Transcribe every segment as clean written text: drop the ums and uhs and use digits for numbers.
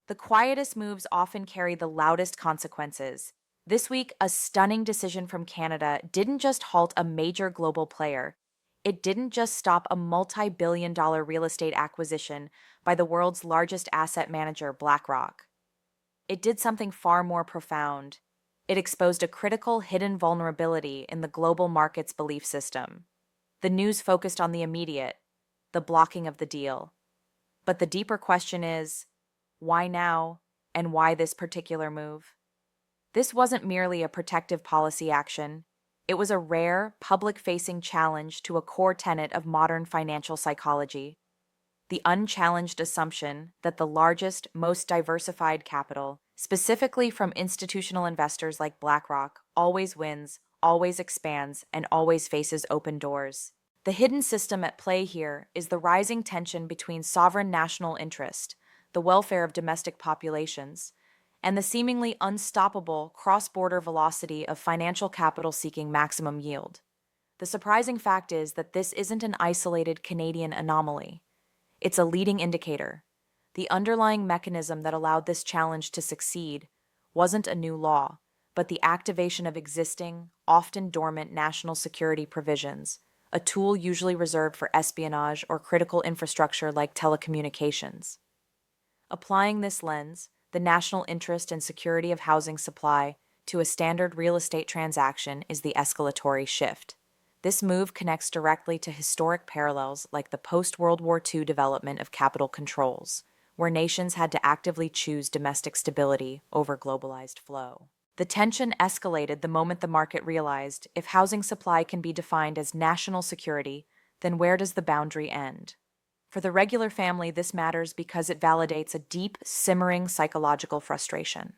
The quietest moves often carry the loudest consequences. This week, a stunning decision from Canada didn't just halt a major global player. It didn't just stop a multi-billion-dollar real estate acquisition by the world's largest asset manager, BlackRock. It did something far more profound. It exposed a critical hidden vulnerability in the global market's belief system. The news focused on the immediate, the blocking of the deal. But the deeper question is, why now, and why this particular move? This wasn't merely a protective policy action. It was a rare, public-facing challenge to a core tenet of modern financial psychology: the unchallenged assumption that the largest, most diversified capital, specifically from institutional investors like BlackRock, always wins, always expands, and always faces open doors. The hidden system at play here is the rising tension between sovereign national interest, the welfare of domestic populations, and the seemingly unstoppable cross-border velocity of financial capital seeking maximum yield. The surprising fact is that this isn't an isolated Canadian anomaly. It's a leading indicator. The underlying mechanism that allowed this challenge to succeed wasn't a new law, but the activation of existing, often dormant national security provisions, a tool usually reserved for espionage or critical infrastructure like telecommunications. Applying this lens, the national interest and security of housing supply, to a standard real estate transaction is the escalatory shift. This move connects directly to historic parallels like the post-World War II development of capital controls, where nations had to actively choose domestic stability over globalized flow. The tension escalated the moment the market realized if housing supply can be defined as national security, then where does the boundary end? For the regular family, this matters because it validates a deep, simmering psychological frustration.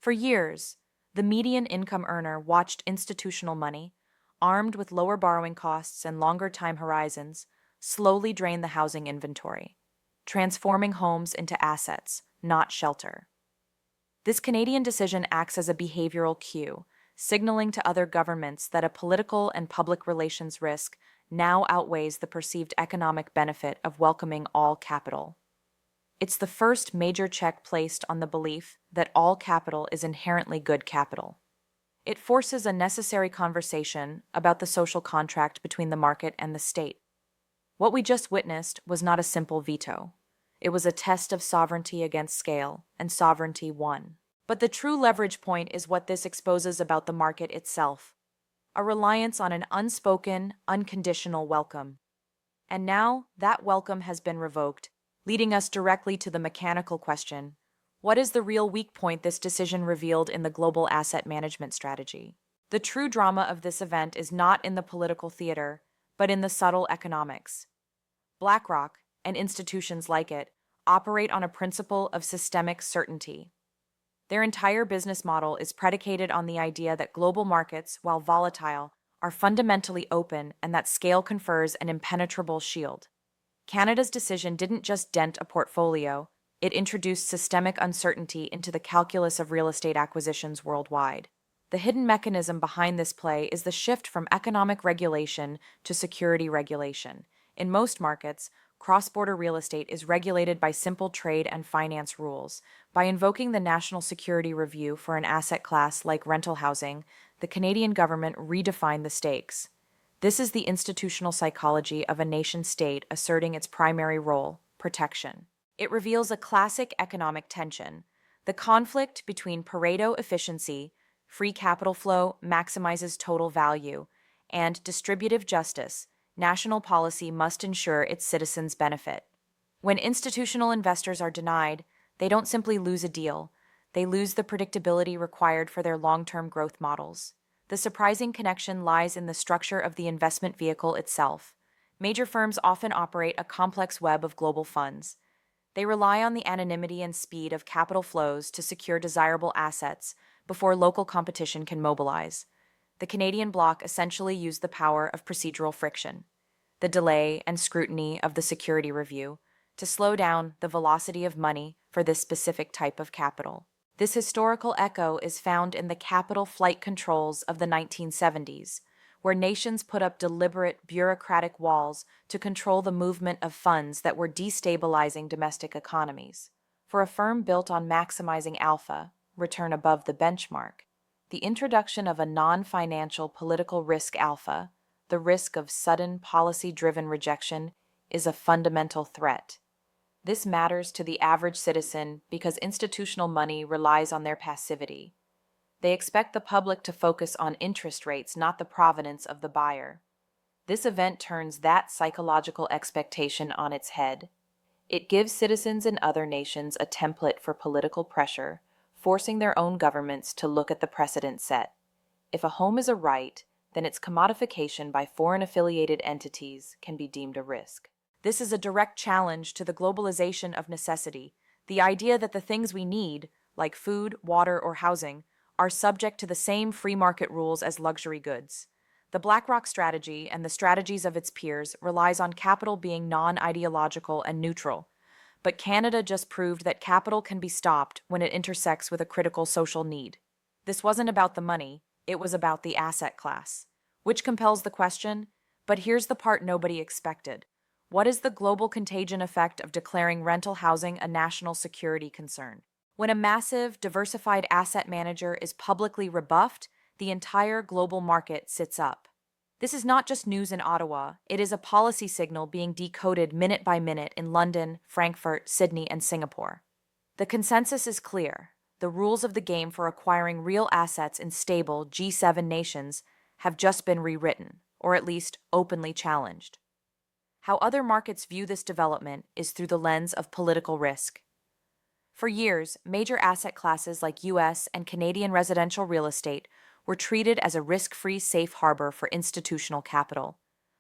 For years, the median income earner watched institutional money, armed with lower borrowing costs and longer time horizons, slowly drain the housing inventory, transforming homes into assets, not shelter. This Canadian decision acts as a behavioral cue, signaling to other governments that a political and public relations risk now outweighs the perceived economic benefit of welcoming all capital. It's the first major check placed on the belief that all capital is inherently good capital. It forces a necessary conversation about the social contract between the market and the state. What we just witnessed was not a simple veto. It was a test of sovereignty against scale, and sovereignty won. But the true leverage point is what this exposes about the market itself: a reliance on an unspoken, unconditional welcome. And now that welcome has been revoked, leading us directly to the mechanical question: what is the real weak point this decision revealed in the global asset management strategy? The true drama of this event is not in the political theater, but in the subtle economics. BlackRock, and institutions like it, operate on a principle of systemic certainty. Their entire business model is predicated on the idea that global markets, while volatile, are fundamentally open and that scale confers an impenetrable shield. Canada's decision didn't just dent a portfolio, it introduced systemic uncertainty into the calculus of real estate acquisitions worldwide. The hidden mechanism behind this play is the shift from economic regulation to security regulation. In most markets, cross-border real estate is regulated by simple trade and finance rules. By invoking the National Security Review for an asset class like rental housing, the Canadian government redefined the stakes. This is the institutional psychology of a nation-state asserting its primary role: protection. It reveals a classic economic tension: the conflict between Pareto efficiency, free capital flow maximizes total value, and distributive justice, national policy must ensure its citizens benefit. When institutional investors are denied, they don't simply lose a deal, they lose the predictability required for their long-term growth models. The surprising connection lies in the structure of the investment vehicle itself. Major firms often operate a complex web of global funds. They rely on the anonymity and speed of capital flows to secure desirable assets before local competition can mobilize. The Canadian bloc essentially used the power of procedural friction, the delay and scrutiny of the security review, to slow down the velocity of money for this specific type of capital. This historical echo is found in the capital flight controls of the 1970s, where nations put up deliberate bureaucratic walls to control the movement of funds that were destabilizing domestic economies. For a firm built on maximizing alpha, return above the benchmark, the introduction of a non-financial political risk alpha, the risk of sudden policy-driven rejection, is a fundamental threat. This matters to the average citizen because institutional money relies on their passivity. They expect the public to focus on interest rates, not the provenance of the buyer. This event turns that psychological expectation on its head. It gives citizens in other nations a template for political pressure, forcing their own governments to look at the precedent set. If a home is a right, then its commodification by foreign-affiliated entities can be deemed a risk. This is a direct challenge to the globalization of necessity, the idea that the things we need, like food, water, or housing, are subject to the same free market rules as luxury goods. The BlackRock strategy and the strategies of its peers relies on capital being non-ideological and neutral. But Canada just proved that capital can be stopped when it intersects with a critical social need. This wasn't about the money, it was about the asset class. Which compels the question, but here's the part nobody expected. What is the global contagion effect of declaring rental housing a national security concern? When a massive, diversified asset manager is publicly rebuffed, the entire global market sits up. This is not just news in Ottawa, it is a policy signal being decoded minute by minute in London, Frankfurt, Sydney, and Singapore. The consensus is clear. The rules of the game for acquiring real assets in stable G7 nations have just been rewritten, or at least openly challenged. How other markets view this development is through the lens of political risk. For years, major asset classes like US and Canadian residential real estate were treated as a risk-free safe harbor for institutional capital,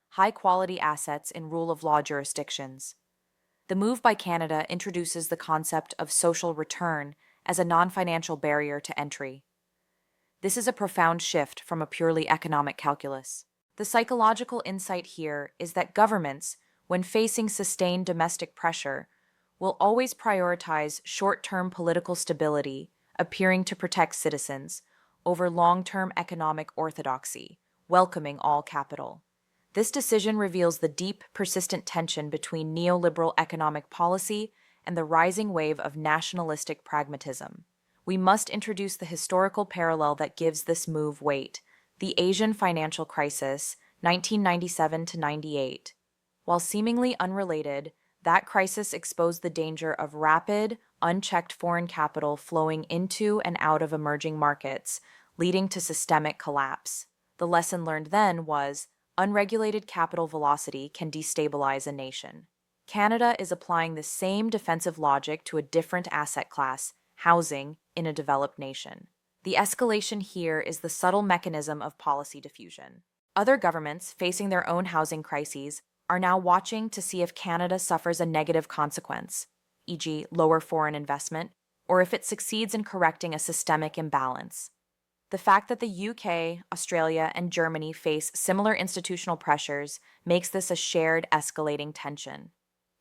high-quality assets in rule-of-law jurisdictions. The move by Canada introduces the concept of social return as a non-financial barrier to entry. This is a profound shift from a purely economic calculus. The psychological insight here is that governments, when facing sustained domestic pressure, will always prioritize short-term political stability, appearing to protect citizens, over long-term economic orthodoxy, welcoming all capital. This decision reveals the deep, persistent tension between neoliberal economic policy and the rising wave of nationalistic pragmatism. We must introduce the historical parallel that gives this move weight: the Asian financial crisis, 1997 to 98. While seemingly unrelated, that crisis exposed the danger of rapid, unchecked foreign capital flowing into and out of emerging markets, leading to systemic collapse. The lesson learned then was, unregulated capital velocity can destabilize a nation. Canada is applying the same defensive logic to a different asset class, housing, in a developed nation. The escalation here is the subtle mechanism of policy diffusion. Other governments, facing their own housing crises, are now watching to see if Canada suffers a negative consequence, e.g., lower foreign investment, or if it succeeds in correcting a systemic imbalance. The fact that the UK, Australia, and Germany face similar institutional pressures makes this a shared escalating tension.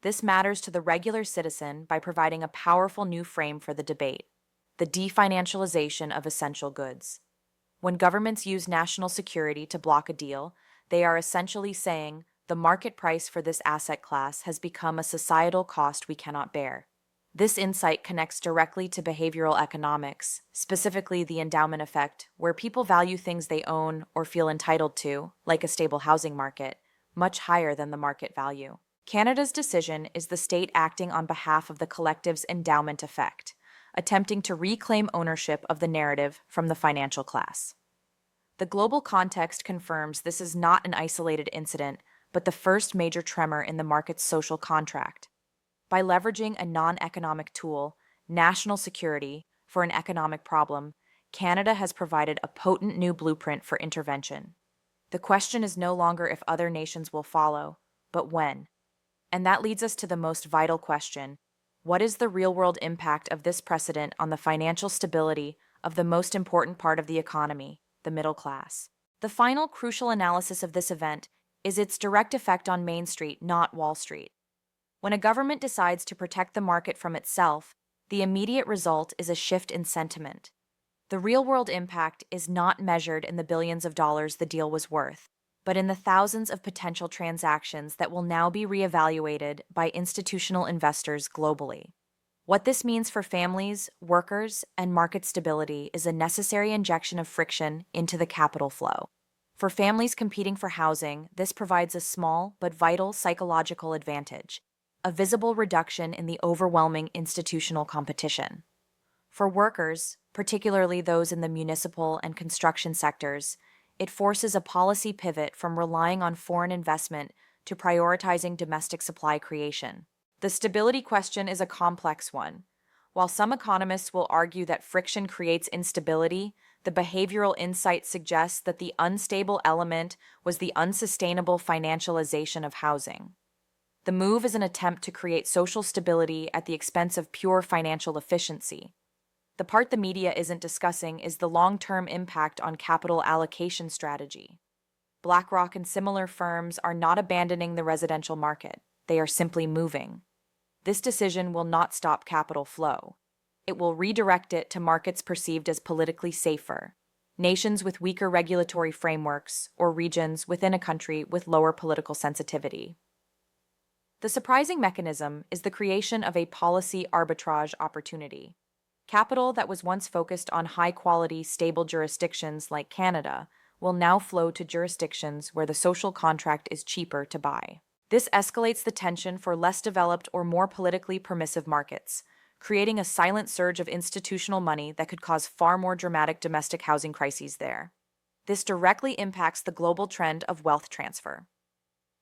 This matters to the regular citizen by providing a powerful new frame for the debate: the definancialization of essential goods. When governments use national security to block a deal, they are essentially saying, the market price for this asset class has become a societal cost we cannot bear. This insight connects directly to behavioral economics, specifically the endowment effect, where people value things they own or feel entitled to, like a stable housing market, much higher than the market value. Canada's decision is the state acting on behalf of the collective's endowment effect, attempting to reclaim ownership of the narrative from the financial class. The global context confirms this is not an isolated incident, but the first major tremor in the market's social contract. By leveraging a non-economic tool, national security, for an economic problem, Canada has provided a potent new blueprint for intervention. The question is no longer if other nations will follow, but when. And that leads us to the most vital question: what is the real-world impact of this precedent on the financial stability of the most important part of the economy, the middle class? The final crucial analysis of this event is its direct effect on Main Street, not Wall Street. When a government decides to protect the market from itself, the immediate result is a shift in sentiment. The real-world impact is not measured in the billions of dollars the deal was worth, but in the thousands of potential transactions that will now be reevaluated by institutional investors globally. What this means for families, workers, and market stability is a necessary injection of friction into the capital flow. For families competing for housing, this provides a small but vital psychological advantage, a visible reduction in the overwhelming institutional competition. For workers, particularly those in the municipal and construction sectors, it forces a policy pivot from relying on foreign investment to prioritizing domestic supply creation. The stability question is a complex one. While some economists will argue that friction creates instability, the behavioral insight suggests that the unstable element was the unsustainable financialization of housing. The move is an attempt to create social stability at the expense of pure financial efficiency. The part the media isn't discussing is the long-term impact on capital allocation strategy. BlackRock and similar firms are not abandoning the residential market, they are simply moving. This decision will not stop capital flow. It will redirect it to markets perceived as politically safer, nations with weaker regulatory frameworks, or regions within a country with lower political sensitivity. The surprising mechanism is the creation of a policy arbitrage opportunity. Capital that was once focused on high-quality, stable jurisdictions like Canada will now flow to jurisdictions where the social contract is cheaper to buy. This escalates the tension for less developed or more politically permissive markets, creating a silent surge of institutional money that could cause far more dramatic domestic housing crises there. This directly impacts the global trend of wealth transfer.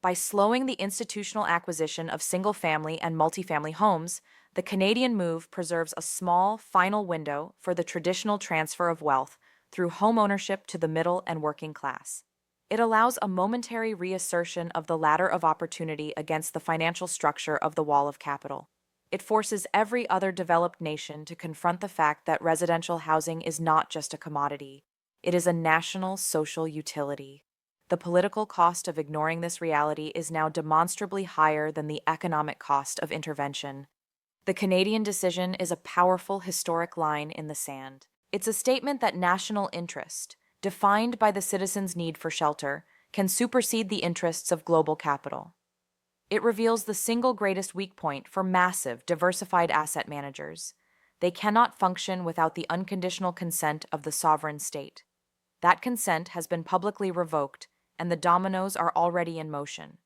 By slowing the institutional acquisition of single-family and multifamily homes, the Canadian move preserves a small, final window for the traditional transfer of wealth through home ownership to the middle and working class. It allows a momentary reassertion of the ladder of opportunity against the financial structure of the wall of capital. It forces every other developed nation to confront the fact that residential housing is not just a commodity, it is a national social utility. The political cost of ignoring this reality is now demonstrably higher than the economic cost of intervention. The Canadian decision is a powerful historic line in the sand. It's a statement that national interest, defined by the citizens' need for shelter, can supersede the interests of global capital. It reveals the single greatest weak point for massive, diversified asset managers. They cannot function without the unconditional consent of the sovereign state. That consent has been publicly revoked, and the dominoes are already in motion.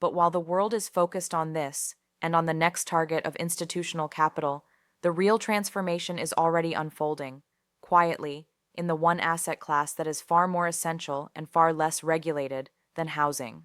But while the world is focused on this, and on the next target of institutional capital, the real transformation is already unfolding, quietly, in the one asset class that is far more essential and far less regulated than housing.